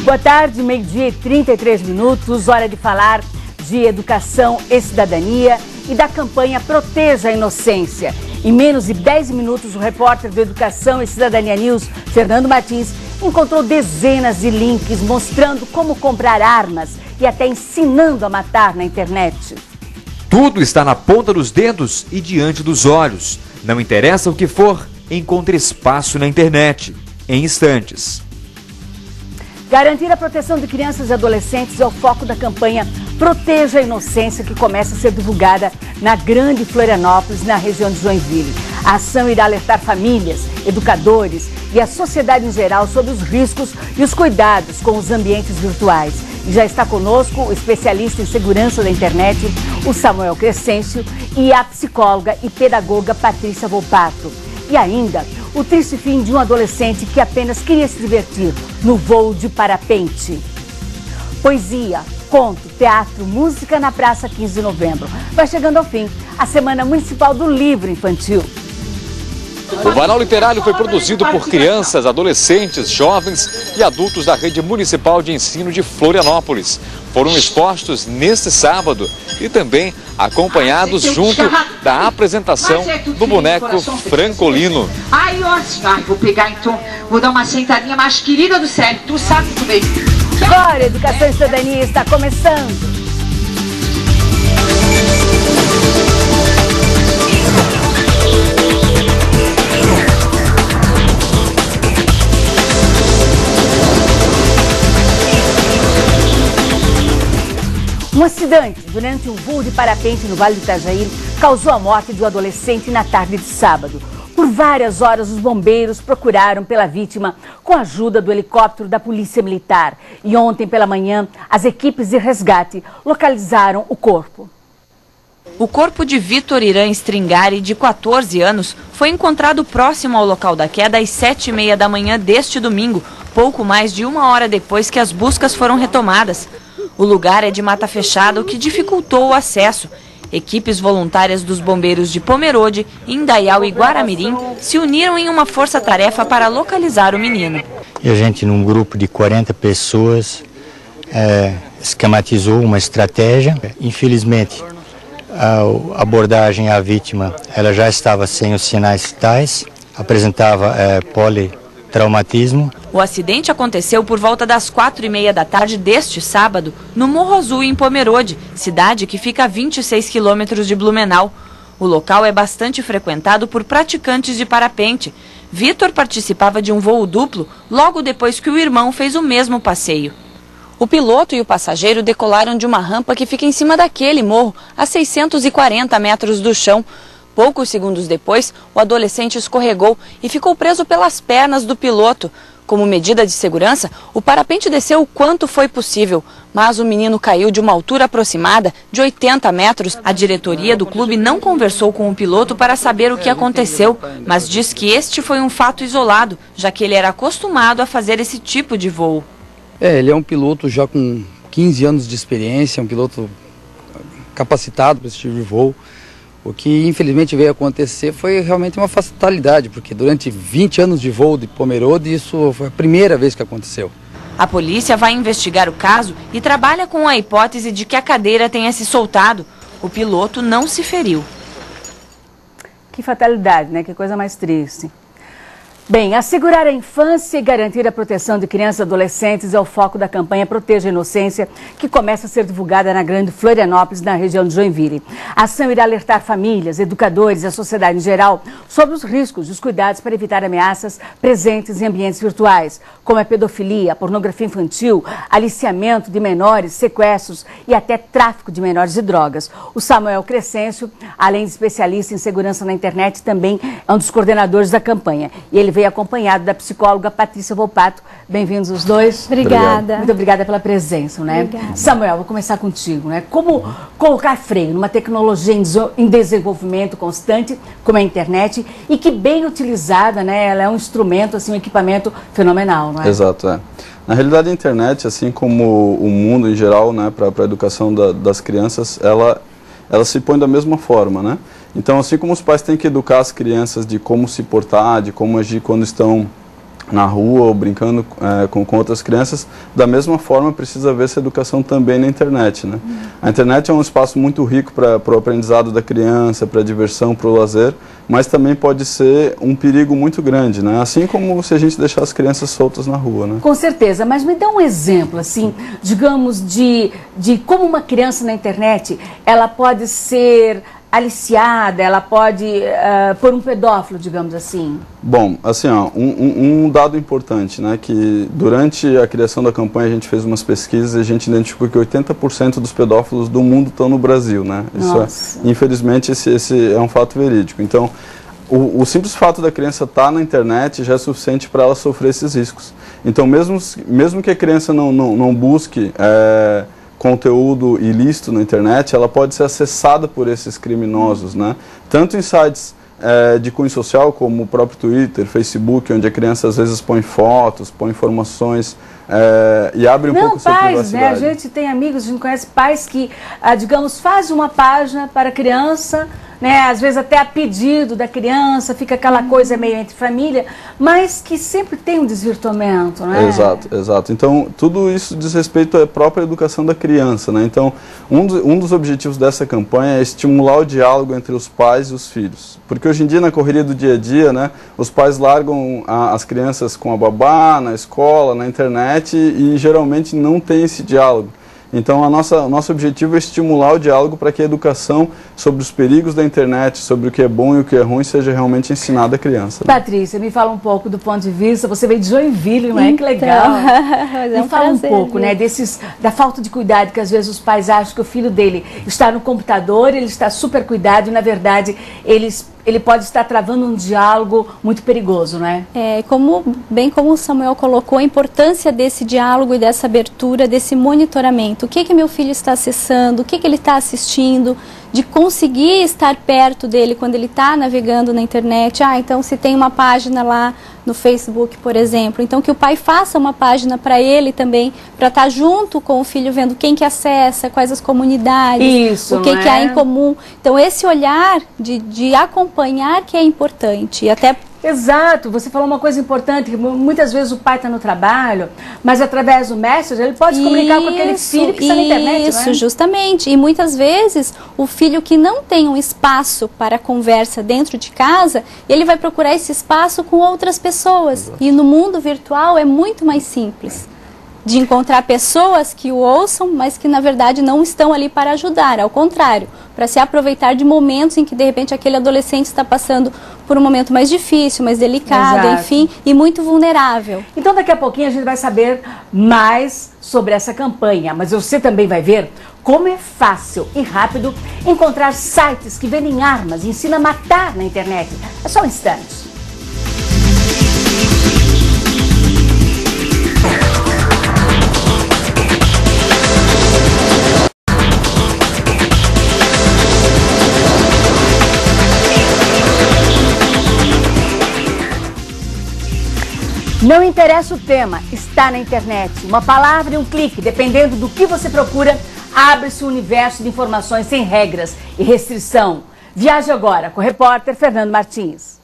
Boa tarde, meio-dia e 33 minutos, hora de falar de educação e cidadania e da campanha Proteja a Inocência. Em menos de 10 minutos, o repórter do Educação e Cidadania News, Fernando Martins, encontrou dezenas de links mostrando como comprar armas e até ensinando a matar na internet. Tudo está na ponta dos dedos e diante dos olhos. Não interessa o que for, encontre espaço na internet, em instantes. Garantir a proteção de crianças e adolescentes é o foco da campanha Proteja a Inocência, que começa a ser divulgada na Grande Florianópolis, na região de Joinville. A ação irá alertar famílias, educadores e a sociedade em geral sobre os riscos e os cuidados com os ambientes virtuais. E já está conosco o especialista em segurança da internet, o Samuel Crescêncio, e a psicóloga e pedagoga Patrícia Volpato. E ainda, o triste fim de um adolescente que apenas queria se divertir no voo de parapente. Poesia, conto, teatro, música na Praça 15 de Novembro. Vai chegando ao fim a Semana Municipal do Livro Infantil. O Varal Literário foi produzido por crianças, adolescentes, jovens e adultos da Rede Municipal de Ensino de Florianópolis. Foram expostos neste sábado e também acompanhados junto da apresentação do boneco Francolino. Ai, ótimo. Vou pegar então, vou dar uma sentadinha mais querida do céu. Tu sabe muito bem. Agora, a Educação e Cidadania está começando. Um acidente durante um voo de parapente no Vale do Itajaí causou a morte de um adolescente na tarde de sábado. Por várias horas, os bombeiros procuraram pela vítima com a ajuda do helicóptero da Polícia Militar. E ontem pela manhã, as equipes de resgate localizaram o corpo. O corpo de Vitor Irã Stringari, de 14 anos, foi encontrado próximo ao local da queda às 7h30 da manhã deste domingo, pouco mais de uma hora depois que as buscas foram retomadas. O lugar é de mata fechada, o que dificultou o acesso. Equipes voluntárias dos bombeiros de Pomerode, Indaial e Guaramirim se uniram em uma força-tarefa para localizar o menino. E a gente, num grupo de 40 pessoas, esquematizou uma estratégia. Infelizmente, a abordagem à vítima ela já estava sem os sinais vitais, apresentava politraumatismo. O acidente aconteceu por volta das 4h30 da tarde deste sábado, no Morro Azul, em Pomerode, cidade que fica a 26 quilômetros de Blumenau. O local é bastante frequentado por praticantes de parapente. Vitor participava de um voo duplo logo depois que o irmão fez o mesmo passeio. O piloto e o passageiro decolaram de uma rampa que fica em cima daquele morro, a 640 metros do chão. Poucos segundos depois, o adolescente escorregou e ficou preso pelas pernas do piloto. Como medida de segurança, o parapente desceu o quanto foi possível, mas o menino caiu de uma altura aproximada de 80 metros. A diretoria do clube não conversou com o piloto para saber o que aconteceu, mas diz que este foi um fato isolado, já que ele era acostumado a fazer esse tipo de voo. Ele é um piloto já com 15 anos de experiência, um piloto capacitado para esse tipo de voo. O que infelizmente veio acontecer foi realmente uma fatalidade, porque durante 20 anos de voo de Pomerode, isso foi a primeira vez que aconteceu. A polícia vai investigar o caso e trabalha com a hipótese de que a cadeira tenha se soltado. O piloto não se feriu. Que fatalidade, né? Que coisa mais triste. Bem, assegurar a infância e garantir a proteção de crianças e adolescentes é o foco da campanha Proteja a Inocência, que começa a ser divulgada na Grande Florianópolis, na região de Joinville. A ação irá alertar famílias, educadores e a sociedade em geral sobre os riscos e os cuidados para evitar ameaças presentes em ambientes virtuais, como a pedofilia, a pornografia infantil, aliciamento de menores, sequestros e até tráfico de menores e drogas. O Samuel Crescêncio, além de especialista em segurança na internet, também é um dos coordenadores da campanha. E ele veio acompanhado da psicóloga Patrícia Volpato. Bem-vindos os dois. Obrigada. Muito obrigada pela presença, né? Obrigada. Samuel, vou começar contigo, né? Como colocar freio numa tecnologia em desenvolvimento constante, como a internet, e que bem utilizada, né? Ela é um instrumento, assim, um equipamento fenomenal, não é? Exato, é. Na realidade, a internet, assim como o mundo em geral, né, para a educação das crianças, ela se põe da mesma forma, né? Então, assim como os pais têm que educar as crianças de como se portar, de como agir quando estão na rua ou brincando com outras crianças, da mesma forma precisa haver essa educação também na internet, né? A internet é um espaço muito rico para o aprendizado da criança, para a diversão, para o lazer, mas também pode ser um perigo muito grande, né? Assim como se a gente deixar as crianças soltas na rua, né? Com certeza, mas me dá um exemplo, assim, digamos, de como uma criança na internet, ela pode ser aliciada, ela pode por um pedófilo, digamos assim. Bom, assim, ó, um dado importante, né, que durante a criação da campanha a gente fez umas pesquisas e a gente identificou que 80% dos pedófilos do mundo estão no Brasil, né? Isso infelizmente, esse é um fato verídico. Então, o simples fato da criança estar na internet já é suficiente para ela sofrer esses riscos. Então, mesmo que a criança não busque conteúdo ilícito na internet, ela pode ser acessada por esses criminosos, né? Tanto em sites de cunho social, como o próprio Twitter, Facebook, onde a criança às vezes põe fotos, põe informações e abre um pouco a sua privacidade. Né? A gente tem amigos, a gente conhece pais que, digamos, fazem uma página para a criança, né? Às vezes até a pedido da criança, fica aquela coisa meio entre família, mas que sempre tem um desvirtuamento, né? Exato, exato. Então, tudo isso diz respeito à própria educação da criança, né? Então, um dos objetivos dessa campanha é estimular o diálogo entre os pais e os filhos. Porque hoje em dia, na correria do dia a dia, né, os pais largam as crianças com a babá, na escola, na internet e geralmente não tem esse diálogo. Então, o nosso objetivo é estimular o diálogo para que a educação sobre os perigos da internet, sobre o que é bom e o que é ruim, seja realmente ensinada à criança. Né? Patrícia, me fala um pouco do ponto de vista, você veio de Joinville, não é? Que legal. Me fala um pouco, né, da falta de cuidado que às vezes os pais acham que o filho dele está no computador, ele está super cuidado e na verdade ele pode estar travando um diálogo muito perigoso, não é? Bem como o Samuel colocou, a importância desse diálogo e dessa abertura, desse monitoramento. O que meu filho está acessando, o que ele está assistindo, de conseguir estar perto dele quando ele está navegando na internet. Então se tem uma página lá no Facebook, por exemplo, então que o pai faça uma página para ele também, para estar junto com o filho, vendo quem que acessa, quais as comunidades, o que há em comum. Então esse olhar de acompanhar que é importante. E até Exato, você falou uma coisa importante, que muitas vezes o pai está no trabalho, mas através do Messenger ele pode se comunicar com aquele filho que está na internet, Isso, não é? justamente. E muitas vezes o filho que não tem um espaço para conversa dentro de casa, ele vai procurar esse espaço com outras pessoas. Exato. E no mundo virtual é muito mais simples de encontrar pessoas que o ouçam, mas que na verdade não estão ali para ajudar, ao contrário, para se aproveitar de momentos em que de repente aquele adolescente está passando por um momento mais difícil, mais delicado, Exato. Enfim, e muito vulnerável. Então daqui a pouquinho a gente vai saber mais sobre essa campanha, mas você também vai ver como é fácil e rápido encontrar sites que vendem armas e ensinam a matar na internet. É só um instante. Não interessa o tema, está na internet. Uma palavra e um clique, dependendo do que você procura, abre-se um universo de informações sem regras e restrição. Viaje agora com o repórter Fernando Martins.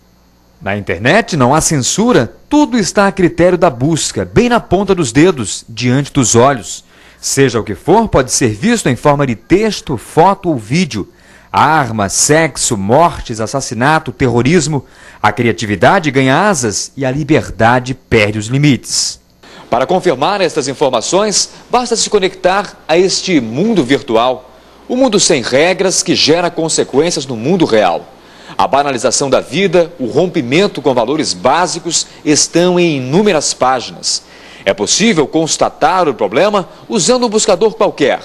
Na internet não há censura, tudo está a critério da busca, bem na ponta dos dedos, diante dos olhos. Seja o que for, pode ser visto em forma de texto, foto ou vídeo. Arma, sexo, mortes, assassinato, terrorismo, a criatividade ganha asas e a liberdade perde os limites. Para confirmar estas informações, basta se conectar a este mundo virtual. O mundo sem regras que gera consequências no mundo real. A banalização da vida, o rompimento com valores básicos estão em inúmeras páginas. É possível constatar o problema usando um buscador qualquer.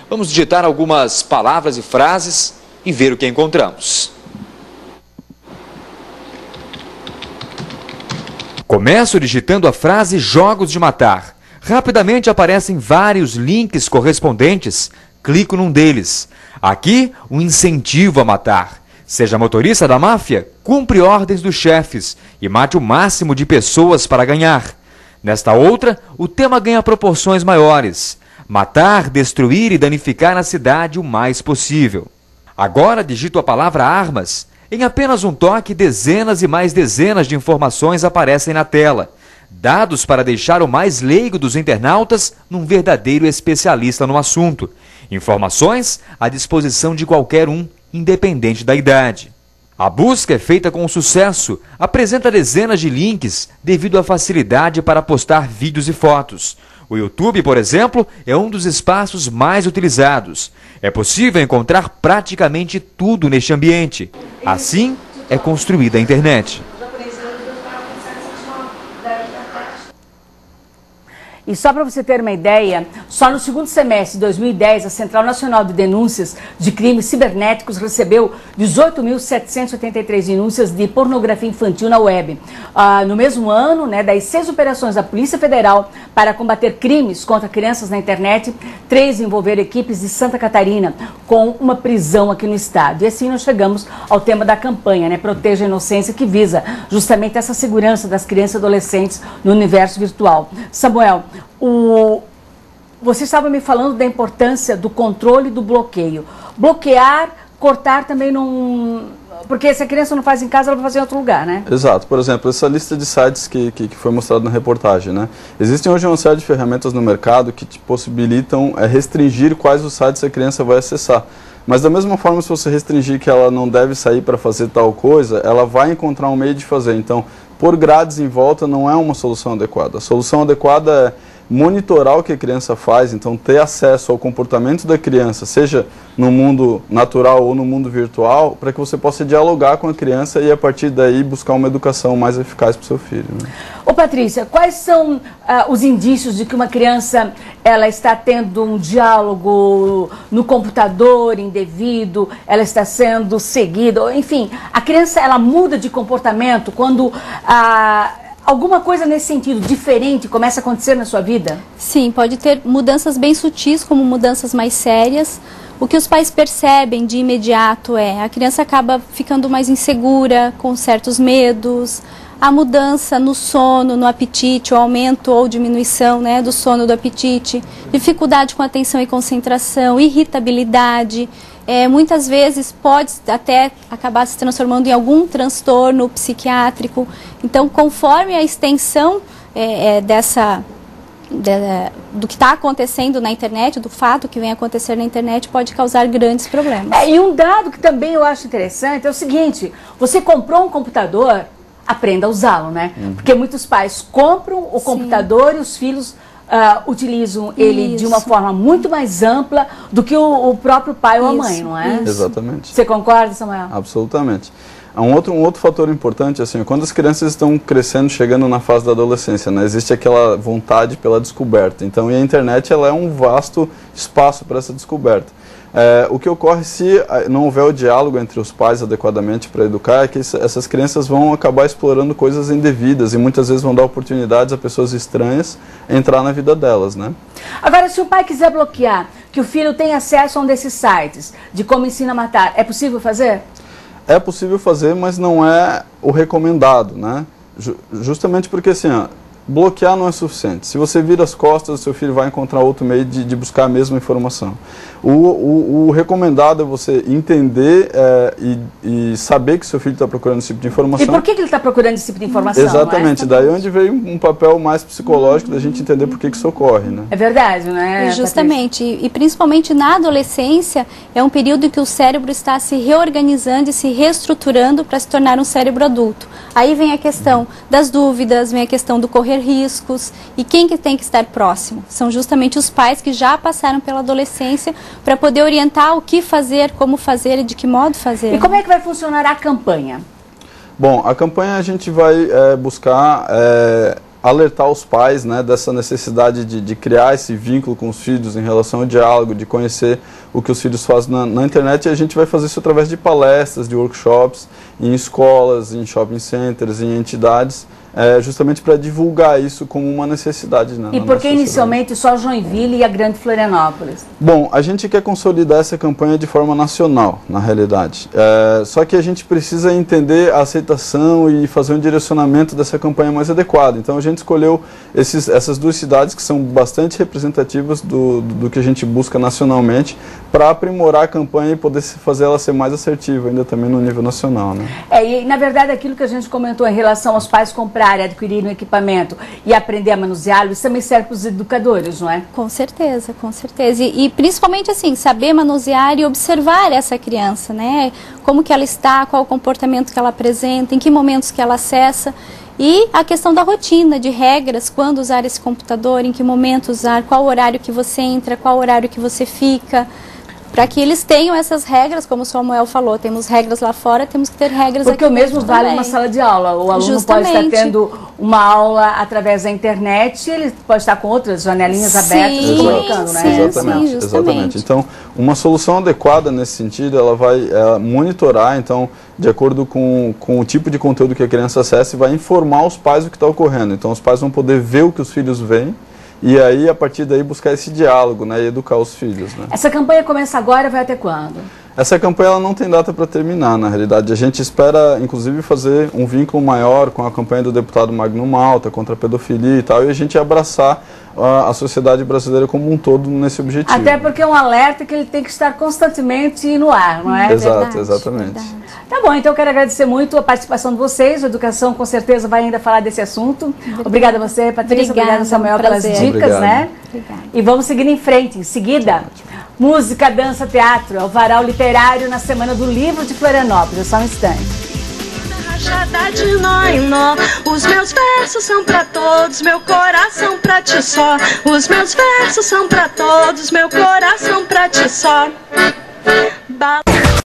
Vamos digitar algumas palavras e frases e ver o que encontramos. Começo digitando a frase jogos de matar. Rapidamente aparecem vários links correspondentes. Clico num deles. Aqui, um incentivo a matar. Seja motorista da máfia, cumpre ordens dos chefes e mate o máximo de pessoas para ganhar. Nesta outra, o tema ganha proporções maiores. Matar, destruir e danificar a cidade o mais possível. Agora digito a palavra armas. Em apenas um toque, dezenas e mais dezenas de informações aparecem na tela. dados para deixar o mais leigo dos internautas num verdadeiro especialista no assunto. Informações à disposição de qualquer um, independente da idade. A busca é feita com sucesso, apresenta dezenas de links devido à facilidade para postar vídeos e fotos. O YouTube, por exemplo, é um dos espaços mais utilizados. É possível encontrar praticamente tudo neste ambiente. Assim é construída a internet. E só para você ter uma ideia, só no segundo semestre de 2010, a Central Nacional de Denúncias de Crimes Cibernéticos recebeu 18.783 denúncias de pornografia infantil na web. No mesmo ano, das 6 operações da Polícia Federal para combater crimes contra crianças na internet, 3 envolveram equipes de Santa Catarina, com uma prisão aqui no estado. E assim nós chegamos ao tema da campanha, Proteja a Inocência, que visa justamente essa segurança das crianças e adolescentes no universo virtual. Samuel, você estava me falando da importância do controle e do bloqueio. Bloquear, cortar também não... Porque se a criança não faz em casa, ela vai fazer em outro lugar, né? Exato. Por exemplo, essa lista de sites que foi mostrada na reportagem, né? Existem hoje uma série de ferramentas no mercado que te possibilitam restringir quais os sites a criança vai acessar. Mas da mesma forma, se você restringir que ela não deve sair para fazer tal coisa, ela vai encontrar um meio de fazer. Então, pôr grades em volta não é uma solução adequada. A solução adequada é monitorar o que a criança faz, então ter acesso ao comportamento da criança, seja no mundo natural ou no mundo virtual, para que você possa dialogar com a criança e a partir daí buscar uma educação mais eficaz para o seu filho. Né? Ô Patrícia, quais são os indícios de que uma criança ela está tendo um diálogo no computador indevido, ela está sendo seguida, enfim, a criança ela muda de comportamento quando alguma coisa nesse sentido, diferente, começa a acontecer na sua vida? Sim, pode ter mudanças bem sutis, como mudanças mais sérias. O que os pais percebem de imediato a criança acaba ficando mais insegura, com certos medos, a mudança no sono, no apetite, o aumento ou diminuição do sono, do apetite, dificuldade com atenção e concentração, irritabilidade. Muitas vezes pode até acabar se transformando em algum transtorno psiquiátrico. Então, conforme a extensão do que está acontecendo na internet, do fato que vem acontecer na internet, pode causar grandes problemas. E um dado que também eu acho interessante é o seguinte: você comprou um computador, aprenda a usá-lo, né? Porque muitos pais compram o computador e os filhos utilizam ele de uma forma muito mais ampla do que o próprio pai ou a mãe, não é? Exatamente. Você concorda, Samuel? Absolutamente. Um outro fator importante, assim, quando as crianças estão crescendo, chegando na fase da adolescência, existe aquela vontade pela descoberta. Então, e a internet ela é um vasto espaço para essa descoberta. O que ocorre se não houver o diálogo entre os pais adequadamente para educar é que essas crianças vão acabar explorando coisas indevidas e muitas vezes vão dar oportunidades a pessoas estranhas entrar na vida delas, né? Agora, se o pai quiser bloquear que o filho tenha acesso a um desses sites de como ensina a matar, é possível fazer? É possível fazer, mas não é o recomendado, né? Justamente porque assim, bloquear não é suficiente. Se você vira as costas, seu filho vai encontrar outro meio de buscar a mesma informação. O recomendado é você entender e saber que seu filho está procurando esse tipo de informação. E por que ele está procurando esse tipo de informação? Exatamente. Daí onde veio um papel mais psicológico da gente entender por que isso ocorre, né? É verdade, né? Justamente. E principalmente na adolescência, é um período em que o cérebro está se reorganizando e se reestruturando para se tornar um cérebro adulto. Aí vem a questão das dúvidas, vem a questão do correr riscos. E quem que tem que estar próximo? São justamente os pais que já passaram pela adolescência para poder orientar o que fazer, como fazer e de que modo fazer. E como é que vai funcionar a campanha? Bom, a campanha a gente vai buscar alertar os pais, dessa necessidade de criar esse vínculo com os filhos em relação ao diálogo, de conhecer o que os filhos fazem na internet, e a gente vai fazer isso através de palestras, de workshops, em escolas, em shopping centers, em entidades, justamente para divulgar isso como uma necessidade. E por que inicialmente só Joinville e a Grande Florianópolis? Bom, a gente quer consolidar essa campanha de forma nacional, na realidade. Só que a gente precisa entender a aceitação e fazer um direcionamento dessa campanha mais adequado. Então a gente escolheu essas duas cidades que são bastante representativas do que a gente busca nacionalmente, para aprimorar a campanha e poder fazer ela ser mais assertiva ainda também no nível nacional, né? E na verdade aquilo que a gente comentou em relação aos pais comprarem necessária, adquirir um equipamento e aprender a manuseá-lo, isso também serve para os educadores, não é? Com certeza, com certeza. E principalmente assim, saber manusear e observar essa criança, né? Como que ela está, qual o comportamento que ela apresenta, em que momentos que ela acessa. E a questão da rotina, de regras, quando usar esse computador, em que momento usar, qual horário que você entra, qual horário que você fica. Para que eles tenham essas regras, como o Samuel falou, temos regras lá fora, temos que ter regras aqui dentro também. Porque o mesmo vale uma sala de aula. O aluno pode estar tendo uma aula através da internet, ele pode estar com outras janelinhas abertas e colocando, né? Exatamente, exatamente. Então, uma solução adequada nesse sentido, ela vai monitorar, então, de acordo com o tipo de conteúdo que a criança acessa, e vai informar os pais o que está ocorrendo. Então, os pais vão poder ver o que os filhos veem, e aí, a partir daí, buscar esse diálogo, né, e educar os filhos. Né? Essa campanha começa agora e vai até quando? Essa campanha ela não tem data para terminar, na realidade. A gente espera, inclusive, fazer um vínculo maior com a campanha do deputado Magno Malta contra a pedofilia e tal, e a gente abraçar a sociedade brasileira como um todo nesse objetivo. Até porque é um alerta que ele tem que estar constantemente no ar, não é? Exato, verdade, exatamente. Verdade. Tá bom, então eu quero agradecer muito a participação de vocês. A Educação com certeza vai ainda falar desse assunto. Obrigada a você, Patrícia. Obrigada, Samuel, pelas dicas, obrigado, né? Obrigada. E vamos seguir em frente. Em seguida, música, dança, teatro. É o Varal Literário na Semana do Livro de Florianópolis. É só um instante. Rachada de nó em nó, os meus versos são pra todos, meu coração pra ti só. Os meus versos são pra todos, meu coração pra ti só.